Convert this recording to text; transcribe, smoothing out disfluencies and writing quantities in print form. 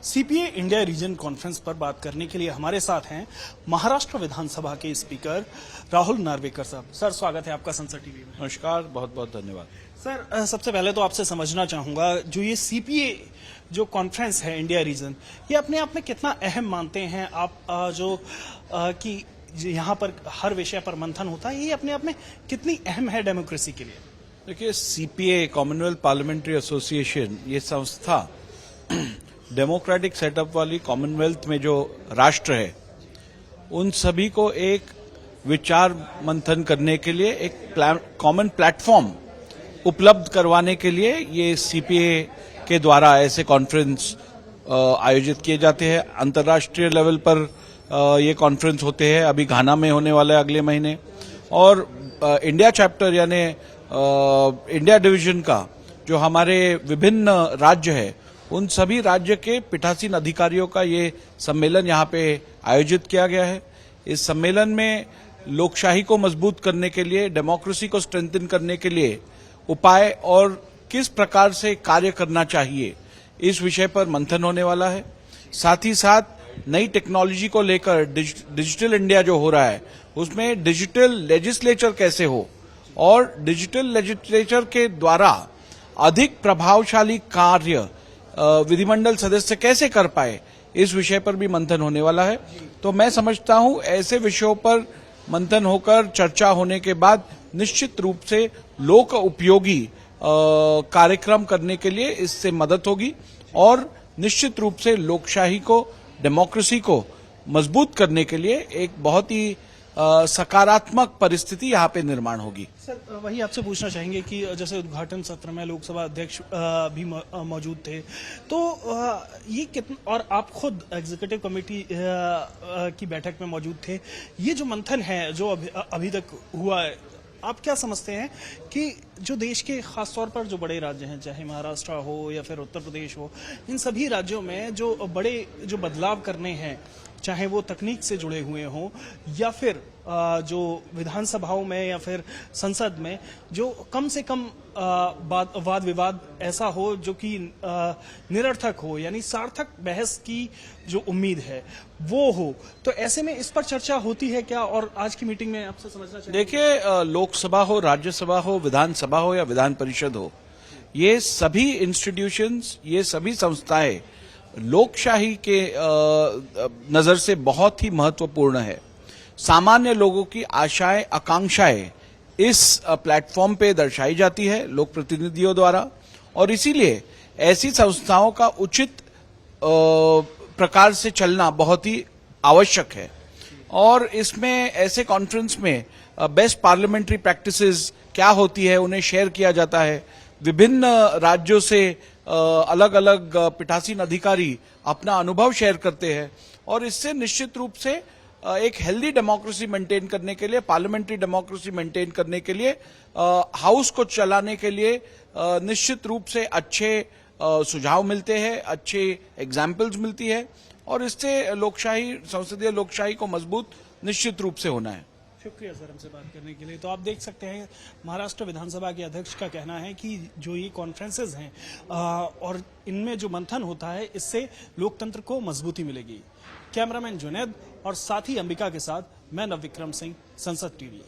CPA India region conference पर बात करने के लिए हमारे साथ हैं महाराष्ट्र विधानसभा के स्पीकर राहुल नार्वेकर साहब। सर, स्वागत है आपका संसद टीवी में। नमस्कार, बहुत बहुत धन्यवाद। सर, सबसे पहले तो आपसे समझना चाहूंगा, जो ये सीपीए जो कॉन्फ्रेंस है इंडिया रीजन, ये अपने आप में कितना अहम मानते हैं आप? कि यहाँ पर हर विषय पर मंथन होता है, ये अपने आप में कितनी अहम है डेमोक्रेसी के लिए? देखिए, सीपीए कॉमनवेल्थ पार्लियामेंट्री एसोसिएशन, ये संस्था डेमोक्रेटिक सेटअप वाली कॉमनवेल्थ में जो राष्ट्र है उन सभी को एक विचार मंथन करने के लिए एक कॉमन प्लेटफॉर्म उपलब्ध करवाने के लिए ये सीपीए के द्वारा ऐसे कॉन्फ्रेंस आयोजित किए जाते हैं। अंतर्राष्ट्रीय लेवल पर ये कॉन्फ्रेंस होते हैं। अभी घाना में होने वाला है अगले महीने। और इंडिया चैप्टर यानी इंडिया डिवीजन का जो हमारे विभिन्न राज्य है, उन सभी राज्य के पीठासीन अधिकारियों का ये सम्मेलन यहाँ पे आयोजित किया गया है। इस सम्मेलन में लोकशाही को मजबूत करने के लिए, डेमोक्रेसी को स्ट्रेंथन करने के लिए उपाय और किस प्रकार से कार्य करना चाहिए, इस विषय पर मंथन होने वाला है। साथ ही साथ नई टेक्नोलॉजी को लेकर डिजिटल इंडिया जो हो रहा है, उसमें डिजिटल लेजिस्लेचर कैसे हो और डिजिटल लेजिस्लेचर के द्वारा अधिक प्रभावशाली कार्य विधिमंडल सदस्य कैसे कर पाए, इस विषय पर भी मंथन होने वाला है। तो मैं समझता हूं ऐसे विषयों पर मंथन होकर चर्चा होने के बाद निश्चित रूप से लोक उपयोगी कार्यक्रम करने के लिए इससे मदद होगी और निश्चित रूप से लोकशाही को, डेमोक्रेसी को मजबूत करने के लिए एक बहुत ही सकारात्मक परिस्थिति यहाँ पे निर्माण होगी। सर, वही आपसे पूछना चाहेंगे कि जैसे उद्घाटन सत्र में लोकसभा अध्यक्ष भी मौजूद थे, तो ये कितना, और आप खुद एग्जीक्यूटिव कमेटी की बैठक में मौजूद थे, ये जो मंथन है जो अभी तक हुआ है, आप क्या समझते हैं कि जो देश के खासतौर पर जो बड़े राज्य हैं, चाहे महाराष्ट्र हो या फिर उत्तर प्रदेश हो, इन सभी राज्यों में जो बड़े जो बदलाव करने हैं, चाहे वो तकनीक से जुड़े हुए हों या फिर जो विधानसभाओं में या फिर संसद में जो कम से कम वाद विवाद ऐसा हो जो कि निरर्थक हो, यानी सार्थक बहस की जो उम्मीद है वो हो, तो ऐसे में इस पर चर्चा होती है क्या? और आज की मीटिंग में आपसे समझना चाहिए। देखिए, लोकसभा हो, राज्यसभा हो, विधानसभा हो या विधान परिषद हो, ये सभी इंस्टीट्यूशंस, ये सभी संस्थाएं लोकशाही के नजर से बहुत ही महत्वपूर्ण है। सामान्य लोगों की आशाएं, आकांक्षाएं इस प्लेटफॉर्म पे दर्शाई जाती है लोक प्रतिनिधियों द्वारा, और इसीलिए ऐसी संस्थाओं का उचित प्रकार से चलना बहुत ही आवश्यक है। और इसमें ऐसे कॉन्फ्रेंस में बेस्ट पार्लियामेंट्री प्रैक्टिसेस क्या होती है, उन्हें शेयर किया जाता है। विभिन्न राज्यों से अलग अलग पीठासीन अधिकारी अपना अनुभव शेयर करते हैं और इससे निश्चित रूप से एक हेल्दी डेमोक्रेसी मेंटेन करने के लिए, पार्लियामेंट्री डेमोक्रेसी मेंटेन करने के लिए, हाउस को चलाने के लिए निश्चित रूप से अच्छे सुझाव मिलते हैं, अच्छे एग्जाम्पल्स मिलती है और इससे लोकशाही, संसदीय लोकशाही को मजबूत निश्चित रूप से होना है। शुक्रिया सर हमसे बात करने के लिए। तो आप देख सकते हैं महाराष्ट्र विधानसभा के अध्यक्ष का कहना है कि जो ये कॉन्फ्रेंसेज हैं और इनमें जो मंथन होता है, इससे लोकतंत्र को मजबूती मिलेगी। कैमरामैन जुनैद और साथी अंबिका के साथ मैं नवविक्रम सिंह, संसद टीवी।